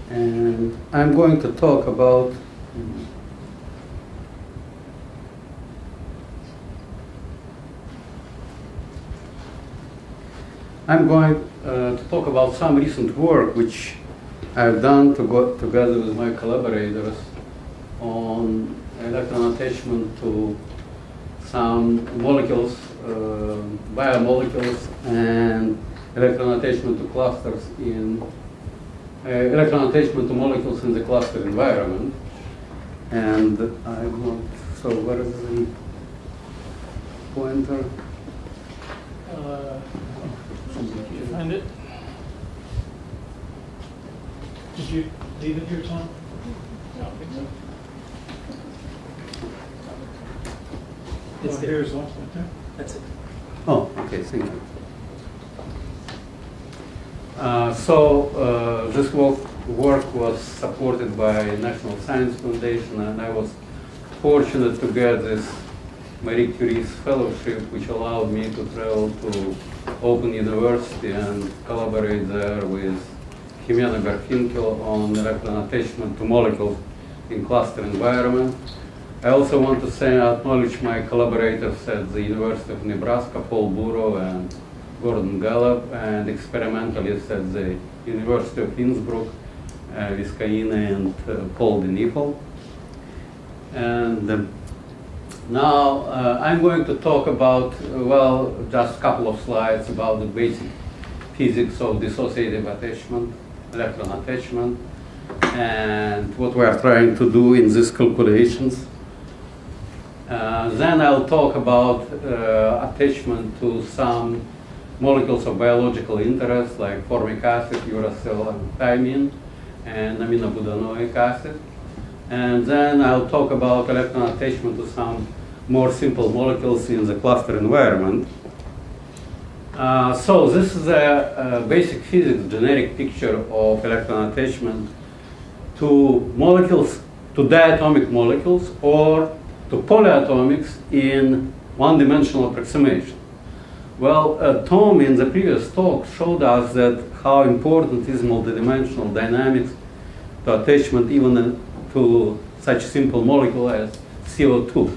And I'm going to talk about to talk about some recent work which I've done together with my collaborators on electron attachment to some molecules, biomolecules, and electron attachment to clusters in electron attachment to molecules in the cluster environment. And I want, so where is the pointer? Did you find it? Did you leave it here, Tom? I don't think so. It's there as well, right there. That's it. Oh, okay, thank you. This work was supported by National Science Foundation, and I was fortunate to get this Marie Curie's fellowship, which allowed me to travel to Open University and collaborate there with Jimena Garfinkel on electron attachment to molecules in cluster environment. I also want to acknowledge my collaborators at the University of Nebraska, Paul Burrow and Gordon Gallup, and experimentalists at the University of Innsbruck, Vizcaína and Paul Denifel. And now I'm going to talk about, well, just a couple of slides about the basic physics of dissociative attachment, electron attachment, and what we are trying to do in these calculations. Then I'll talk about attachment to some molecules of biological interest like formic acid, uracil, and thymine, and aminobutanoic acid. And then I'll talk about electron attachment to some more simple molecules in the cluster environment. So this is a basic physics generic picture of electron attachment to molecules, to diatomic molecules, or to polyatomics in one-dimensional approximation. Well, Tom in the previous talk showed us that how important is multidimensional dynamics to attachment even to such simple molecule as CO2.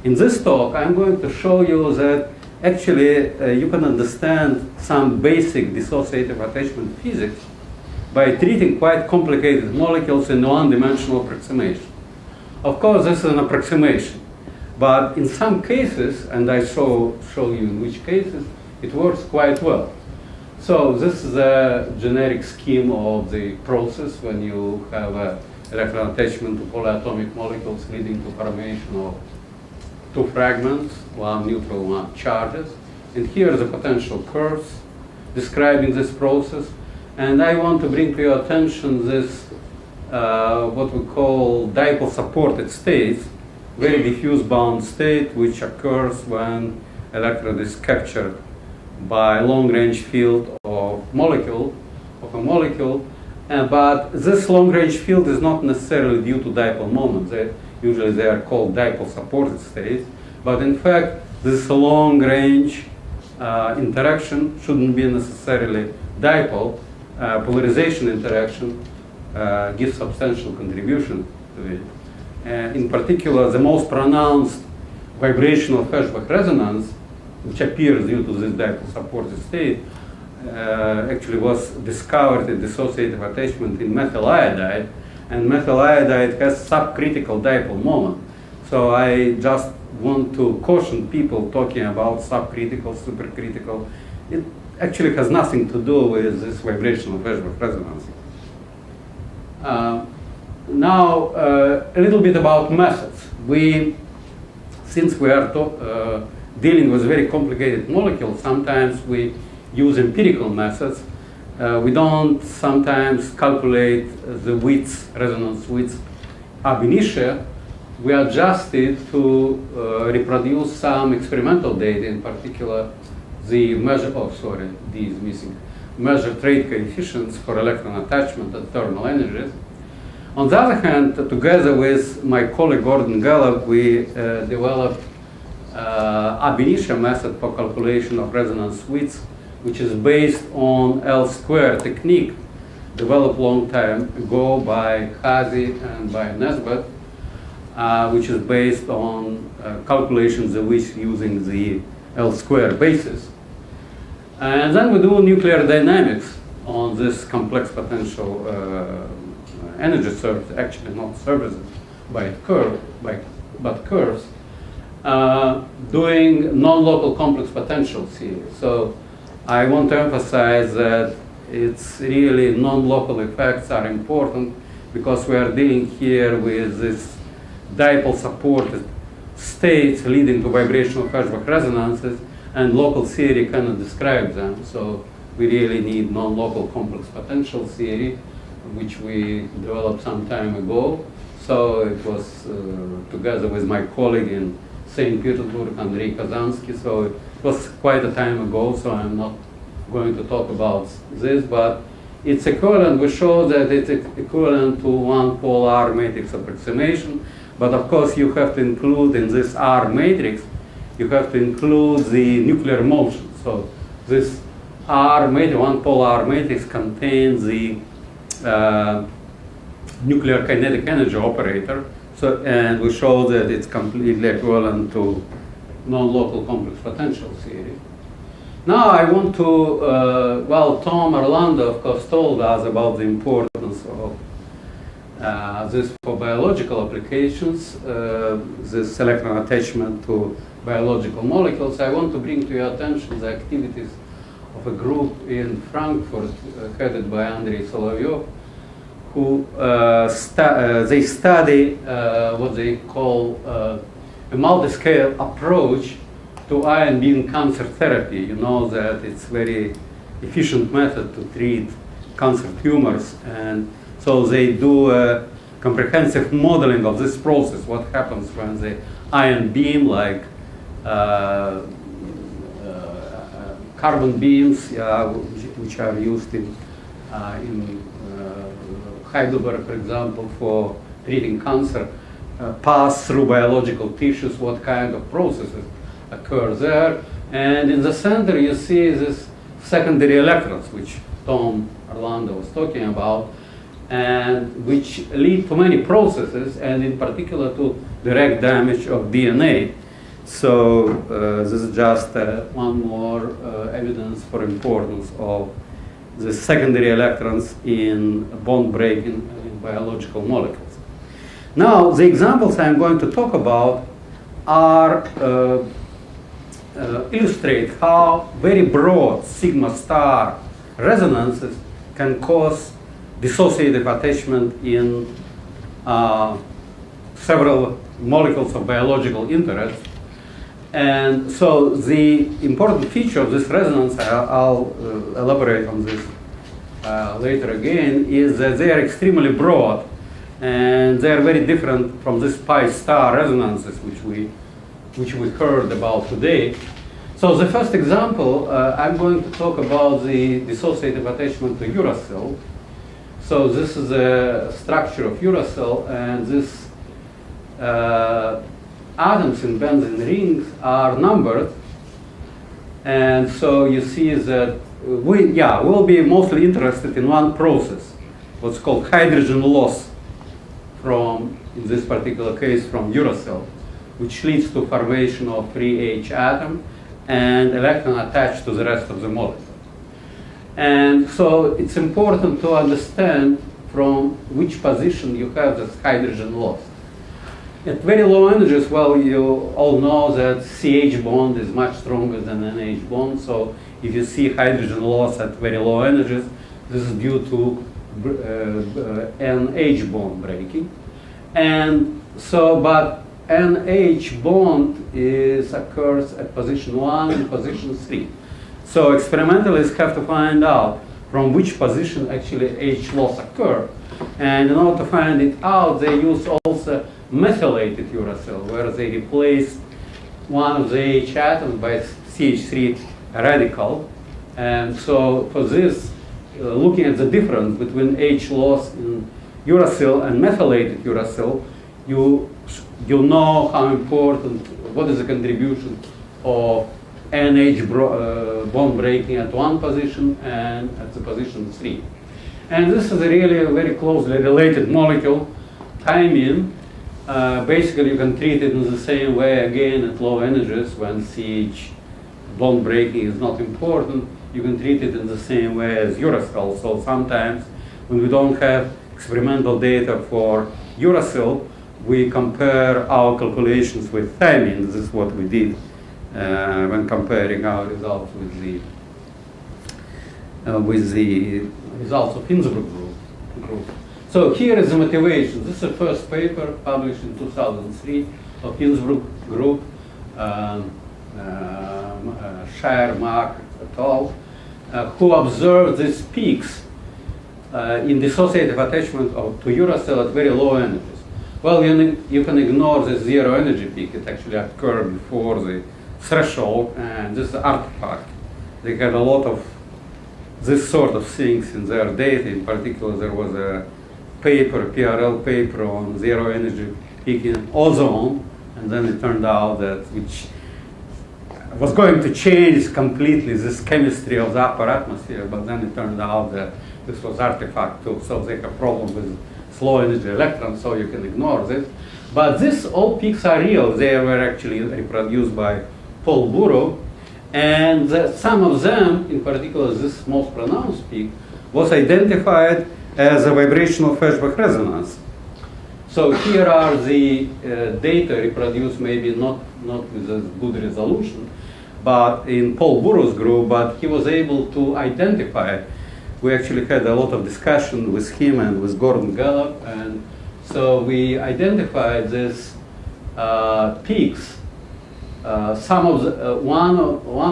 In this talk, I'm going to show you that actually you can understand some basic dissociative attachment physics by treating quite complicated molecules in one-dimensional approximation. Of course, this is an approximation, but in some cases, and I show you in which cases, it works quite well. So this is a generic scheme of the process when you have an electron attachment to polyatomic molecules leading to formation of two fragments, one neutral, one charges. And here are the potential curves describing this process. And I want to bring to your attention this, what we call dipole supported state, very diffuse bound state, which occurs when electron is captured by a long-range field of a molecule. But this long-range field is not necessarily due to dipole moments. Usually they are called dipole supported states. But in fact, this long-range interaction shouldn't be necessarily dipole. Polarization interaction gives substantial contribution to it. In particular, the most pronounced vibrational Hertzsprung resonance, which appears due to this dipole supported state, actually was discovered in dissociative attachment in methyl iodide, and methyl iodide has subcritical dipole moment. So I just want to caution people talking about subcritical, supercritical. It actually has nothing to do with this vibrational Hertzsprung resonance. Now, a little bit about methods. Since we are dealing with very complicated molecules, sometimes we use empirical methods. We don't sometimes calculate the width, resonance width ab initio. We adjust it to reproduce some experimental data, in particular the measure, D is missing, measure trade coefficients for electron attachment at thermal energies. On the other hand, together with my colleague Gordon Gallup, we developed ab initio method for calculation of resonance width, which is based on L-square technique developed long time ago by Hazy and by Nesbitt, which is based on calculations of which using the L-square basis. And then we do nuclear dynamics on this complex potential energy surface, actually not surfaces but curves, doing non-local complex potential theory. So I want to emphasize that it's really non-local effects are important because we are dealing here with this dipole-supported states leading to vibrational Hertzsprung resonances, and local theory cannot describe them. So we really need non-local complex potential theory, which we developed some time ago. So it was together with my colleague in St. Petersburg, Andrei Kazansky. So it was quite a time ago, so I'm not going to talk about this, but it's equivalent. We show that it's equivalent to one pole R matrix approximation. But of course, you have to include in this R matrix, you have to include the nuclear motion. So this R matrix, one pole R matrix, contains the nuclear kinetic energy operator. So, and we show that it's completely equivalent to non-local complex potential theory. Now I want to, well, Tom Orlando, of course, told us about the importance of this for biological applications, this electron attachment to biological molecules. I want to bring to your attention the activities of a group in Frankfurt headed by Andrei Solovyov, who they study what they call a multi-scale approach to ion beam cancer therapy. You know that it's very efficient method to treat cancer tumors, and so they do a comprehensive modeling of this process, what happens when the ion beam, like carbon beams, which are used in Heidelberg, for example, for treating cancer, pass through biological tissues, what kind of processes occur there. And in the center you see this secondary electrons, which Tom Orlando was talking about, and which lead to many processes, and in particular to direct damage of DNA. So this is just one more evidence for importance of the secondary electrons in bond breaking in biological molecules. Now, the examples I'm going to talk about are illustrate how very broad sigma star resonances can cause dissociative attachment in several molecules of biological interest. And so the important feature of this resonance, I'll elaborate on this later again, is that they are extremely broad, and they are very different from this pi star resonances which we heard about today. So the first example, I'm going to talk about the dissociative attachment to uracil. So this is a structure of uracil, and this atoms in benzene rings are numbered, and so you see that we'll be mostly interested in one process, what's called hydrogen loss from, in this particular case, from uracil, which leads to formation of free H atom and electron attached to the rest of the molecule. And so it's important to understand from which position you have this hydrogen loss. At very low energies, well, you all know that CH bond is much stronger than NH bond. So if you see hydrogen loss at very low energies, this is due to NH bond breaking. And so, but NH bond occurs at position 1 and position 3. So experimentalists have to find out from which position actually H loss occur. And in order to find it out, they use also methylated uracil, where they replace one of the H atoms by CH3 radical. And so for this, looking at the difference between H loss in uracil and methylated uracil, you know how important, what is the contribution of NH bond breaking at one position and at the position 3. And this is really a very closely related molecule, thymine. Basically, you can treat it in the same way, again, at low energies when CH bond breaking is not important. You can treat it in the same way as uracil. So sometimes when we don't have experimental data for uracil, we compare our calculations with thymine. This is what we did when comparing our results with the results of Innsbruck group. So here is the motivation. This is the first paper published in 2003 of Innsbruck group, Shire, Mark, et al., who observed these peaks in dissociative attachment to uracil at very low energies. Well, you can ignore the zero energy peak. It actually occurred before the threshold, and this is an artifact. They had a lot of this sort of things in their data. In particular, there was a paper, PRL paper on zero energy peak in ozone, and then it turned out that which was going to change completely this chemistry of the upper atmosphere, but then it turned out that this was artifact too. So they have a problem with slow energy electrons, so you can ignore this. But these all peaks are real. They were actually reproduced by Paul Burrow, and some of them, in particular this most pronounced peak, was identified as a vibrational flashback resonance. So here are the data reproduced, maybe not with a good resolution, but in Paul Burrow's group, but he was able to identify it. We actually had a lot of discussion with him and with Gordon Gallup, and so we identified these peaks. One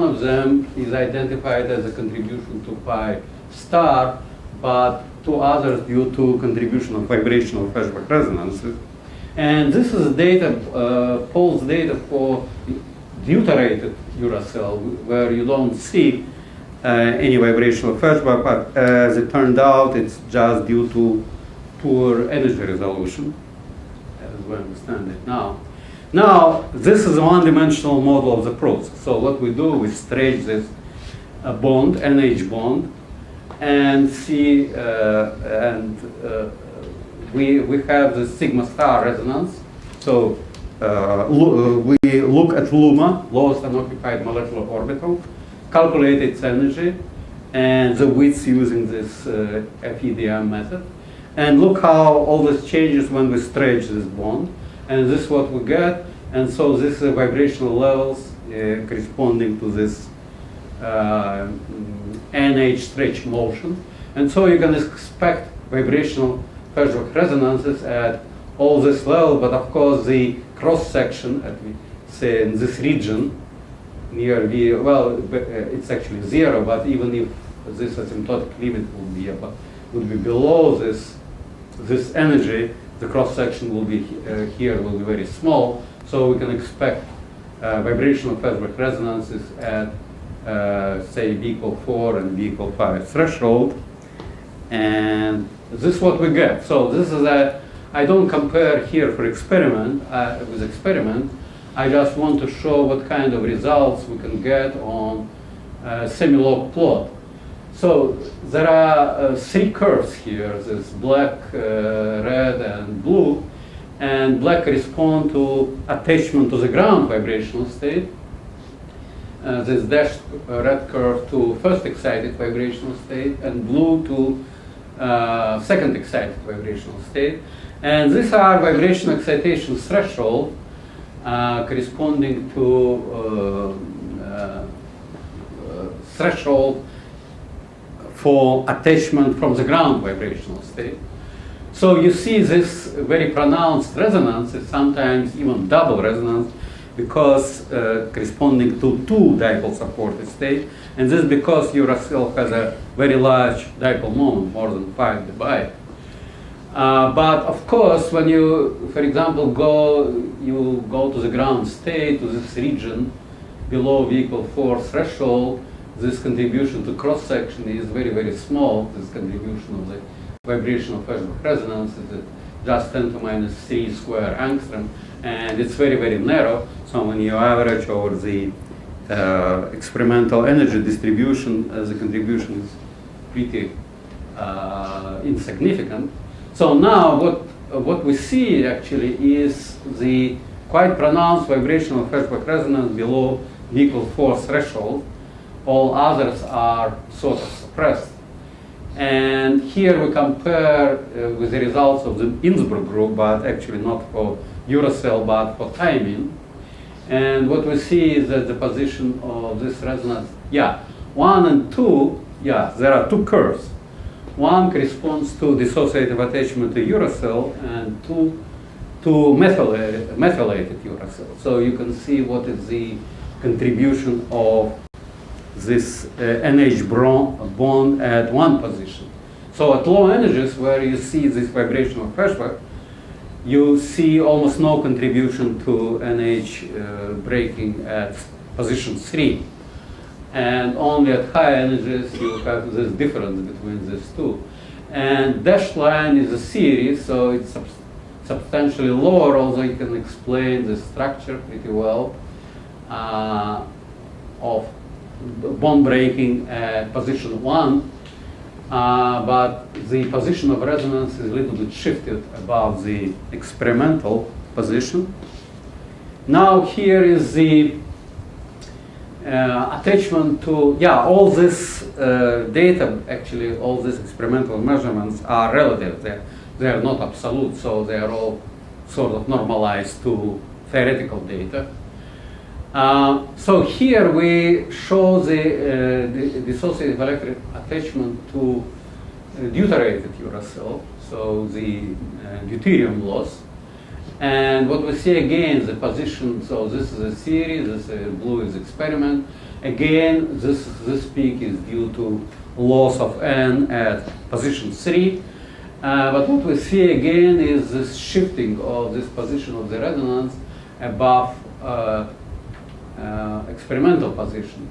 of them is identified as a contribution to pi star, but two others due to contribution of vibrational flashback resonances. And this is data, Paul's data for deuterated uracil, where you don't see any vibrational flashback, but as it turned out, it's just due to poor energy resolution, as we understand it now. Now, this is a one-dimensional model of the process. So what we do, we stretch this bond, NH bond, and see, we have the sigma star resonance. So we look at LUMA, lowest unoccupied molecular orbital, calculate its energy and the width using this FEDM method, and look how all this changes when we stretch this bond. And this is what we get. And so this is vibrational levels corresponding to this NH stretch motion. And so you can expect vibrational flashback resonances at all this level, but of course the cross section at, say, in this region near V, well, it's actually zero, but even if this asymptotic limit would be below this energy, the cross section will be here will be very small, so we can expect vibrational flashback resonances at say V equal 4 and V equal 5 threshold, and this is what we get. So this is I don't compare here for experiment with experiment. I just want to show what kind of results we can get on semi-log plot. So there are three curves here. There's black, red, and blue. And black correspond to attachment to the ground vibrational state. This dashed red curve to first excited vibrational state, and blue to second excited vibrational state. And these are vibration excitation threshold corresponding to threshold for attachment from the ground vibrational state. So you see this very pronounced resonance, sometimes even double resonance, because corresponding to two dipole supported states. And this is because uracil has a very large dipole moment, more than 5 dBi. But of course, when you, for example, go to the ground state, to this region below V equal 4 threshold, this contribution to cross section is very, very small. This contribution of the vibrational flashback resonance is just 10 to minus 3 square angstrom, and it's very, very narrow. So when you average over the experimental energy distribution, the contribution is pretty insignificant. So now what we see actually is the quite pronounced vibrational flashback resonance below V=4 threshold. All others are sort of suppressed. And here we compare with the results of the Innsbruck group, but actually not for uracil, but for thymine. And what we see is that the position of this resonance, 1 and 2, there are two curves. One corresponds to dissociative attachment to uracil, and two to methylated uracil. So you can see what is the contribution of this NH bond at one position. So at low energies, where you see this vibrational flashback, you see almost no contribution to NH breaking at position 3. And only at high energies you have this difference between these two. And dashed line is a series, so it's substantially lower, although you can explain the structure pretty well of bond breaking at position 1. But the position of resonance is a little bit shifted above the experimental position. Now here is the attachment to, all this data, actually all these experimental measurements are relative. They are not absolute, so they are all sort of normalized to theoretical data. So here we show the dissociative electric attachment to deuterated uracil, so the deuterium loss. And what we see again is the position, so this is a series, this blue is experiment. Again, this peak is due to loss of N at position 3. But what we see again is this shifting of this position of the resonance above experimental position.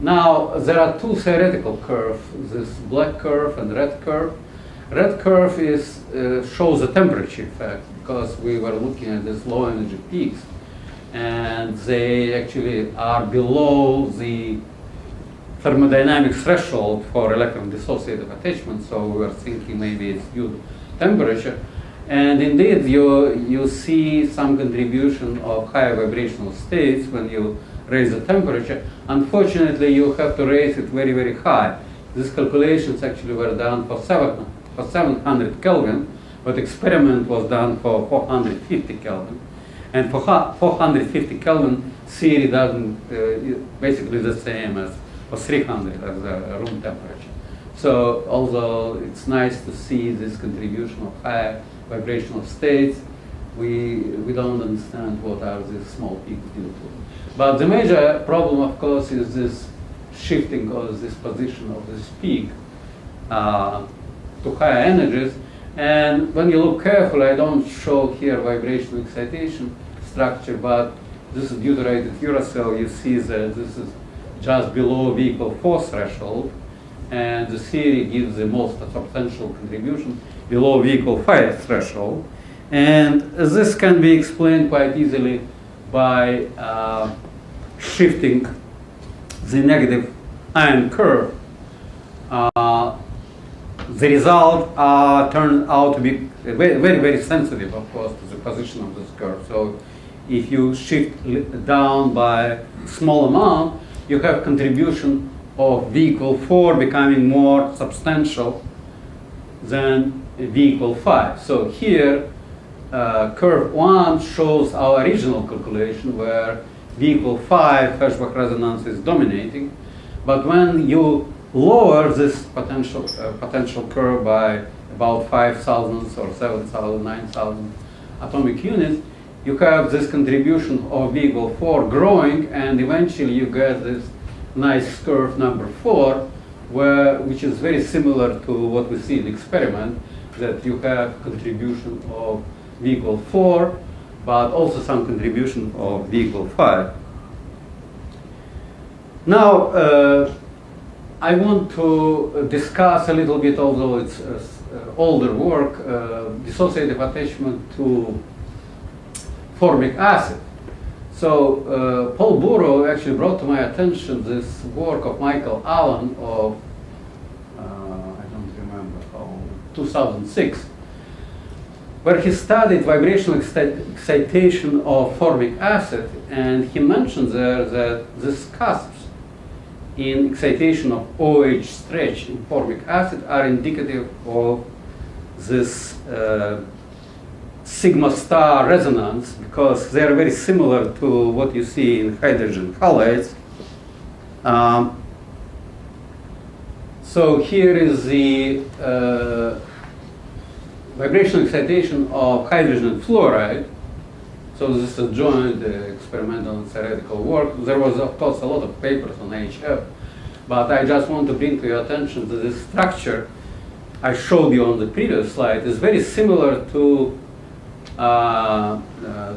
Now, there are two theoretical curves, this black curve and red curve. Red curve shows the temperature effect, because we were looking at these low energy peaks, and they actually are below the thermodynamic threshold for electron dissociative attachment, so we were thinking maybe it's due to temperature. And indeed, you see some contribution of higher vibrational states when you raise the temperature. Unfortunately, you have to raise it very, very high. These calculations actually were done for 700 Kelvin, but experiment was done for 450 Kelvin. And for 450 Kelvin, theory doesn't, basically the same as for 300 as the room temperature. So although it's nice to see this contribution of higher vibrational states, we don't understand what are these small peaks due to. But the major problem, of course, is this shifting of this position of this peak to higher energies. And when you look carefully, I don't show here vibrational excitation structure, but this is deuterated uracil. You see that this is just below V=4 threshold, and the theory gives the most substantial contribution below V=5 threshold. And this can be explained quite easily by shifting the negative ion curve. The result turned out to be very, very sensitive, of course, to the position of this curve. So if you shift down by a small amount, you have contribution of V=4 becoming more substantial than V=5. So here, curve 1 shows our original calculation where V=5 Hershbach resonance is dominating. But when you lower this potential curve by about 5,000 or 7,000, 9,000 atomic units, you have this contribution of V=4 growing, and eventually you get this nice curve number 4, which is very similar to what we see in the experiment, that you have contribution of V=4, but also some contribution of V=5. Now, I want to discuss a little bit, although it's older work, dissociative attachment to formic acid. So Paul Burrow actually brought to my attention this work of Michael Allen of, I don't remember, 2006, where he studied vibrational excitation of formic acid, and he mentioned there that these cusps in excitation of OH stretch in formic acid are indicative of this sigma star resonance, because they are very similar to what you see in hydrogen halides. So here is the vibrational excitation of hydrogen fluoride. So this is a joint experimental and theoretical work. There was, of course, a lot of papers on HF, but I just want to bring to your attention that this structure I showed you on the previous slide is very similar to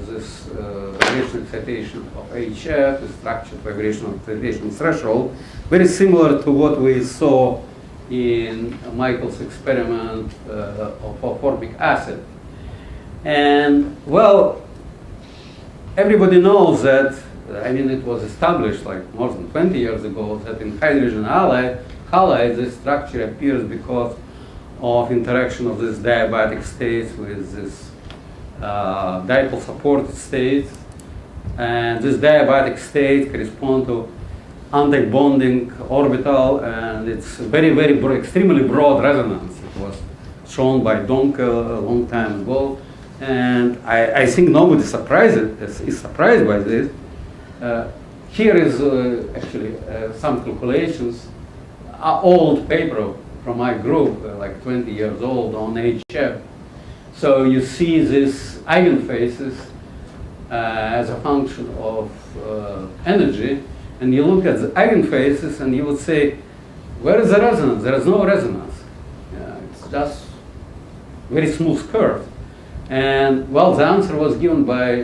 this vibrational excitation of HF, the structured vibrational excitation threshold, very similar to what we saw in Michael's experiment of formic acid. And, well, everybody knows that, I mean, it was established like more than 20 years ago that in hydrogen halide, this structure appears because of interaction of this diabatic states with this dipole supported states, and this diabatic state correspond to anti-bonding orbital, and it's extremely broad resonance. It was shown by Donke a long time ago, and I think nobody is surprised by this. Here is actually some calculations, old paper from my group, like 20 years old, on HF. So you see these eigenfaces as a function of energy, and you look at the eigenfaces and you would say, where is the resonance? There is no resonance. It's just very smooth curve. And, well, the answer was given by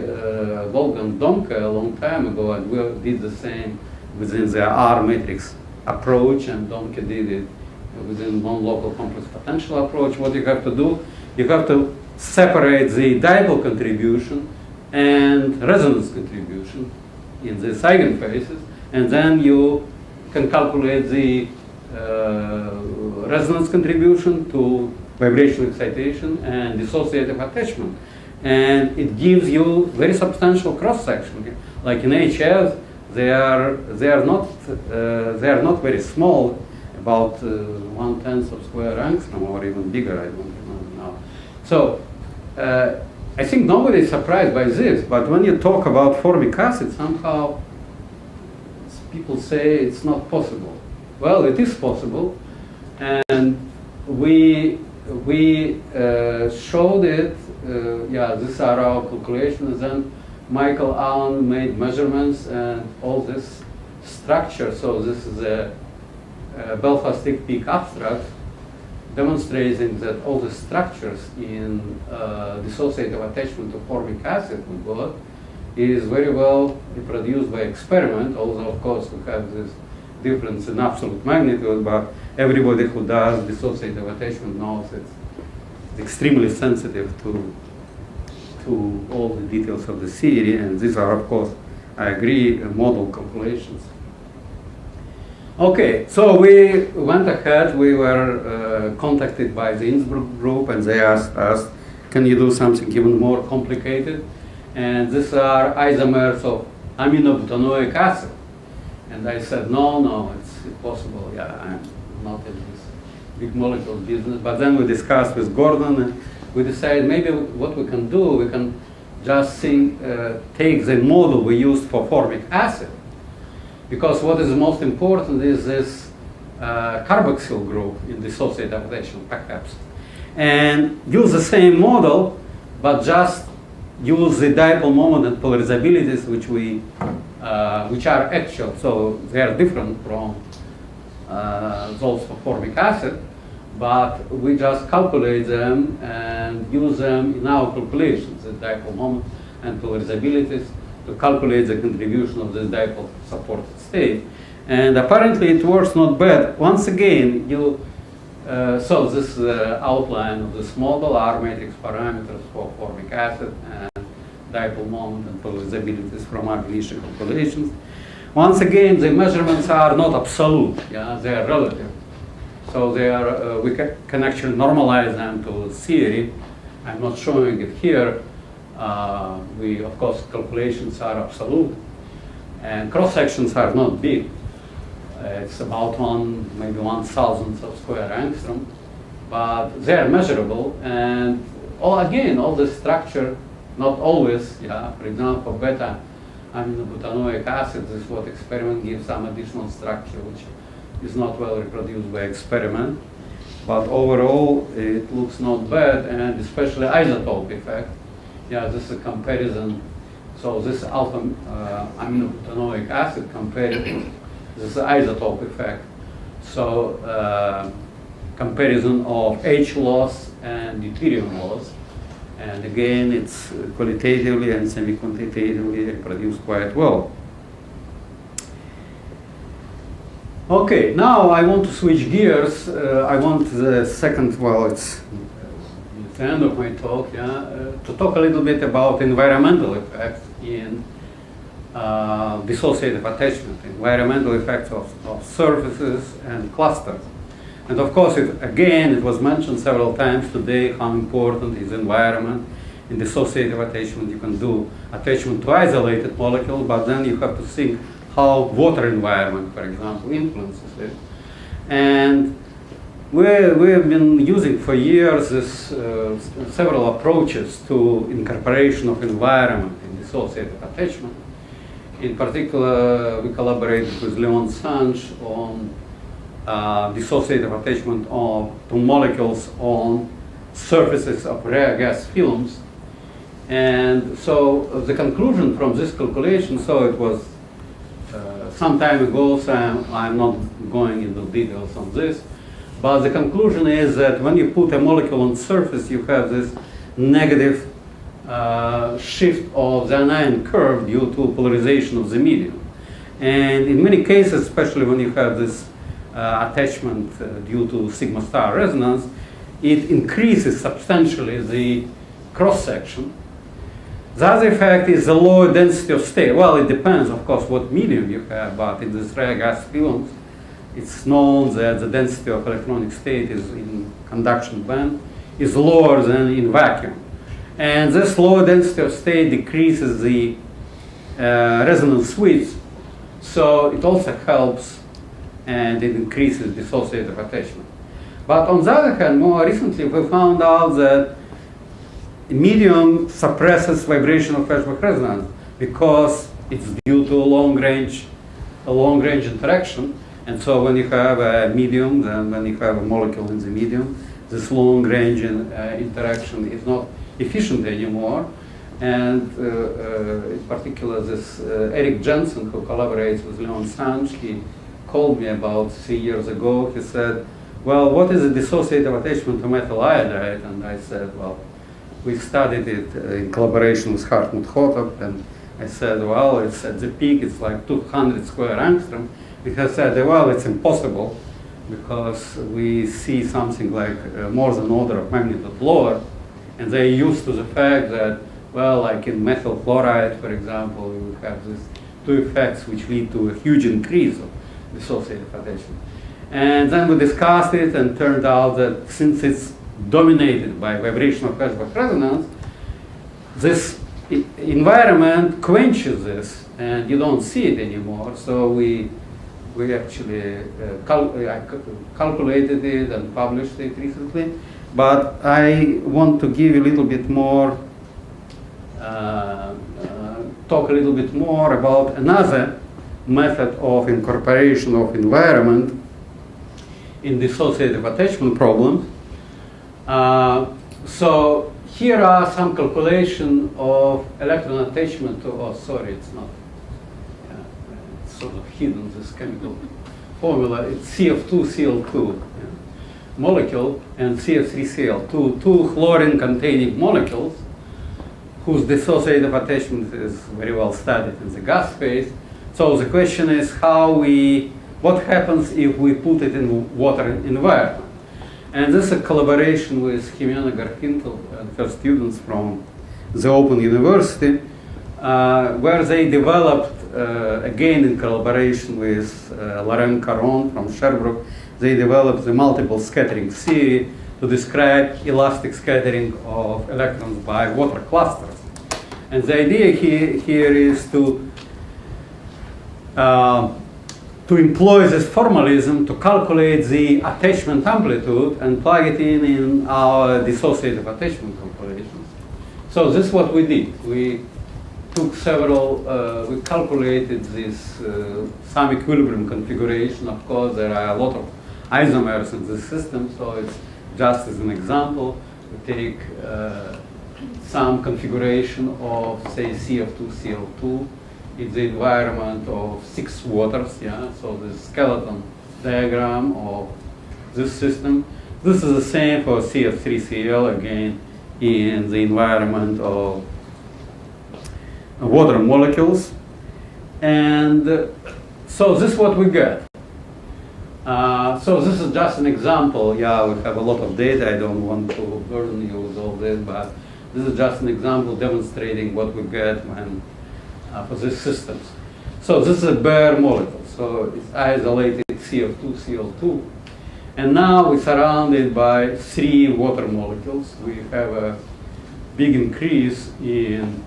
Wolfgang Donke a long time ago, and we did the same within the R matrix approach, and Donke did it within non-local complex potential approach. What you have to do, you have to separate the dipole contribution and resonance contribution in the eigenfaces, and then you can calculate the resonance contribution to vibrational excitation and dissociative attachment, and it gives you very substantial cross section. Like in HF, they are not very small, about 1/10 of square angstrom, or even bigger. I don't remember now. So I think nobody is surprised by this. But when you talk about formic acid, somehow people say it's not possible. Well, it is possible, and we showed it. Yeah, these are our calculations. And Michael Allen made measurements and all this structure. So this is a Belfast Stick Peak abstract demonstrating that all the structures in dissociative attachment to formic acid we got is very well reproduced by experiment, although of course we have this difference in absolute magnitude, but everybody who does dissociative attachment knows it's extremely sensitive to all the details of the theory, and these are, of course, I agree, model calculations. Okay, so we went ahead. We were contacted by the Innsbruck group, and they asked us, can you do something even more complicated? And these are isomers of aminobutanoic acid. And I said, no, it's impossible. Yeah, I'm not in this big molecule business. But then we discussed with Gordon, and we decided maybe what we can do, we can just take the model we used for formic acid. Because what is most important is this carboxyl group in dissociative attachment, perhaps. And use the same model, but just use the dipole moment and polarizabilities which are actual. So they are different from those for formic acid, but we just calculate them and use them in our calculations, the dipole moment and polarizabilities, to calculate the contribution of this dipole supported state. And apparently it works not bad. Once again, so this is the outline of this model, R matrix parameters for formic acid and dipole moment and polarizabilities from our initial calculations. Once again, the measurements are not absolute, yeah, they are relative. So they are, we can actually normalize them to theory. I'm not showing it here. Of course, calculations are absolute, and cross sections are not big. It's about maybe 1,000th of square angstrom, but they are measurable. And again, all the structure, not always. Yeah, for example, beta aminobutanoic acid, this is what experiment gives some additional structure, which is not well reproduced by experiment. But overall, it looks not bad, and especially isotope effect. Yeah, this is a comparison. So this alpha aminobutanoic acid compared to this isotope effect. So comparison of H loss and deuterium loss. And again, it's qualitatively and semi-quantitatively reproduced quite well. Okay, now I want to switch gears. I want the second, well, it's the end of my talk, to talk a little bit about environmental effects in dissociative attachment, environmental effects of surfaces and clusters. And of course, it was mentioned several times today how important is environment. In dissociative attachment, you can do attachment to isolated molecules, but then you have to think how water environment, for example, influences it. And we've been using for years this, several approaches to incorporation of environment in dissociative attachment. In particular, we collaborated with Leon Sanche on dissociative attachment to molecules on surfaces of rare gas films. And so the conclusion from this calculation, so it was some time ago, so I'm not going into details on this, but the conclusion is that when you put a molecule on surface, you have this negative shift of the anion curve due to polarization of the medium. And in many cases, especially when you have this attachment due to sigma star resonance, it increases substantially the cross-section. The other effect is the lower density of state. Well, it depends, of course, what medium you have, but in this rare gas films, it's known that the density of electronic state is in conduction band is lower than in vacuum. And this lower density of state decreases the resonance width, so it also helps and it increases dissociative attachment. But on the other hand, more recently we found out that medium suppresses vibrational flashback resonance because it's due to a long range interaction. And so when you have a medium, then when you have a molecule in the medium, this long range interaction is not efficient anymore. And in particular, this Eric Jensen, who collaborates with Leon Sanche, he called me about 3 years ago. He said, well, what is a dissociative attachment to metal iodide? And I said, well, we studied it in collaboration with Hartmut Hotop, and I said, well, it's at the peak, it's like 200 square angstrom. Because I said, well, it's impossible, because we see something like more than order of magnitude lower, and they're used to the fact that, well, like in methyl chloride, for example, you have these two effects which lead to a huge increase of dissociative attachment. And then we discussed it, and turned out that since it's dominated by vibrational flashback resonance, this environment quenches this, and you don't see it anymore. So we actually calculated it and published it recently. But I want to give you a little bit more, talk a little bit more about another method of incorporation of environment in dissociative attachment problems. So here are some calculation of electron attachment to, oh, sorry, it's not, it's sort of hidden, this chemical formula. It's CF2Cl2 molecule and CF3Cl2, two chlorine-containing molecules whose dissociative attachment is very well studied in the gas phase. So the question is what happens if we put it in water environment? And this is a collaboration with Jimena Garfinkel and her students from the Open University, where they developed, again in collaboration with Laurent Caron from Sherbrooke, they developed the multiple scattering theory to describe elastic scattering of electrons by water clusters. And the idea here is to employ this formalism to calculate the attachment amplitude and plug it in our dissociative attachment calculations. So this is what we did. We took we calculated this some equilibrium configuration. Of course, there are a lot of isomers in this system, so it's just as an example. We take some configuration of, say, CF2, in the environment of 6 waters, yeah? So the skeleton diagram of this system. This is the same for CF3Cl, again, in the environment of water molecules. And so this is what we get. So this is just an example. Yeah, we have a lot of data. I don't want to burden you with all this, but this is just an example demonstrating what we get when for these systems. So this is a bare molecule. So it's isolated CO2, Cl2. And now we're surrounded by 3 water molecules. We have a big increase in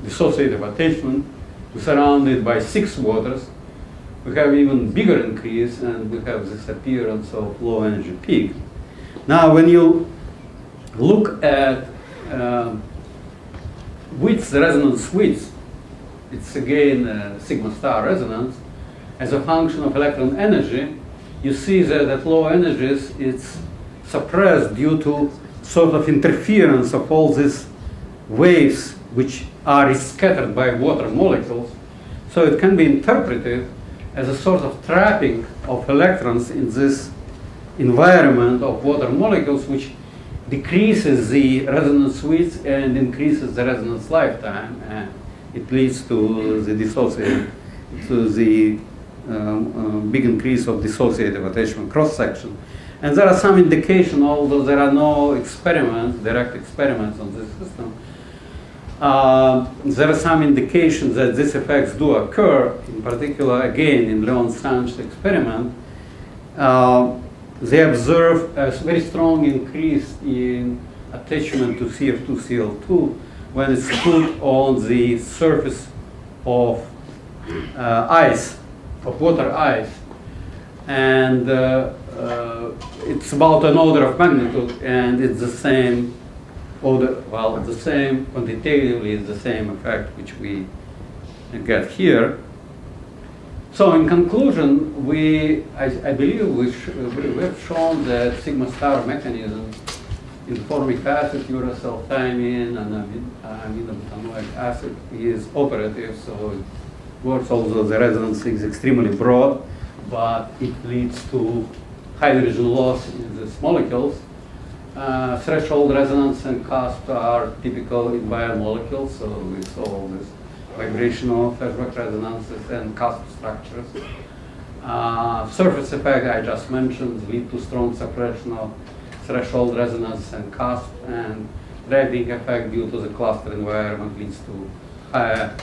dissociative attachment. We're surrounded by 6 waters. We have even bigger increase, and we have this appearance of low energy peak. Now, when you look at width, resonance width, it's again sigma star resonance, as a function of electron energy, you see that at low energies it's suppressed due to sort of interference of all these waves which are scattered by water molecules. So it can be interpreted as a sort of trapping of electrons in this environment of water molecules, which decreases the resonance width and increases the resonance lifetime, and it leads to the dissociative, to the big increase of dissociative attachment cross-section. And there are some indication, although there are no experiments, direct experiments on this system, there are some indications that these effects do occur, in particular, again, in Leon Sanch's experiment. They observe a very strong increase in attachment to CF2Cl2 when it's put on the surface of ice, of water ice. And it's about an order of magnitude, and it's the same order, well, the same, quantitatively, is the same effect which we get here. So in conclusion, I believe we have shown that sigma star mechanism in formic acid, uracil, thymine, and aminobutanoic acid is operative, so it works, although the resonance is extremely broad, but it leads to hydrogen loss in these molecules. Threshold resonance and cusp are typical in biomolecules, so we saw this vibrational Feshbach resonances and cusp structures. Surface effect I just mentioned lead to strong suppression of threshold resonance and cusp, and driving effect due to the cluster environment leads to higher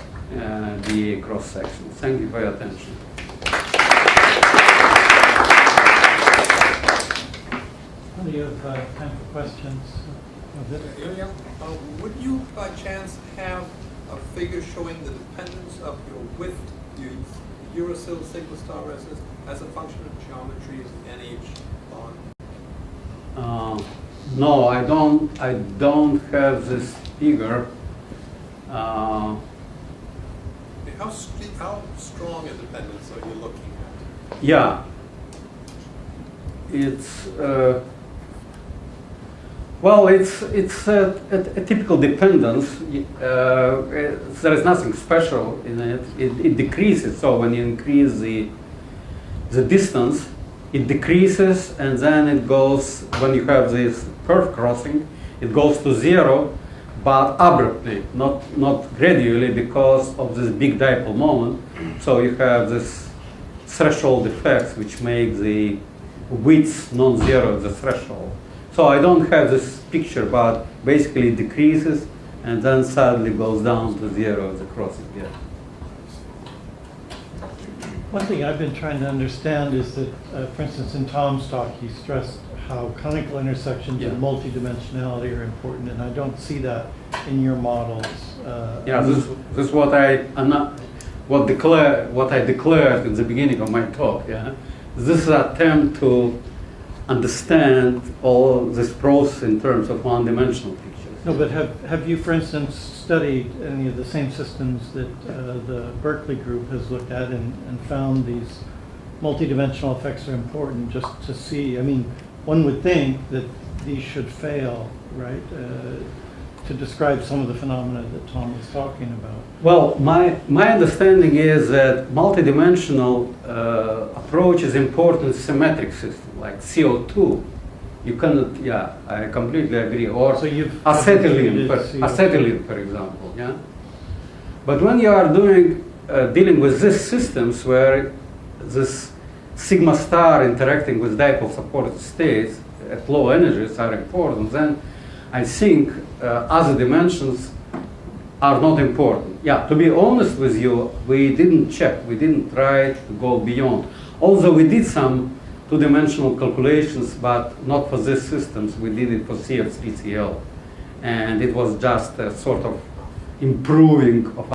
DA cross section. Thank you for your attention. Do you have time for questions? Ilya, would you by chance have a figure showing the dependence of your width, your uracil sigma star resonance, as a function of geometries NH bond? No, I don't have this figure. How strong a dependence are you looking at? Yeah, it's well, it's a typical dependence. There is nothing special in it. It decreases. So when you increase the distance, it decreases, and then it goes, when you have this curve crossing, it goes to 0, but abruptly, not gradually, because of this big dipole moment. So you have this threshold effects which make the width non-zero at the threshold. So I don't have this picture, but basically it decreases and then suddenly goes down to 0 at the crossing. Yeah. One thing I've been trying to understand is that, for instance, in Tom's talk, he stressed how conical intersections Yeah. and multidimensionality are important, and I don't see that in your models. Yeah, this is what I'm not, what I declared in the beginning of my talk. Yeah, this is an attempt to understand all this process in terms of one-dimensional pictures. No, but have you, for instance, studied any of the same systems that the Berkeley group has looked at and found these multidimensional effects are important just to see? I mean, one would think that these should fail, right, to describe some of the phenomena that Tom was talking about. Well, my understanding is that multidimensional approach is important in symmetric system, like CO2. You cannot, yeah, I completely agree. Or So you've acetylene, substituted CO2. acetylene, for example, yeah. But when you are dealing with these systems where this sigma star interacting with dipole supported states at low energies are important, then I think other dimensions are not important. Yeah, to be honest with you, we didn't check, we didn't try to go beyond. Although we did some two-dimensional calculations, but not for these systems. We did it for CF3CL. And it was just a sort of improving of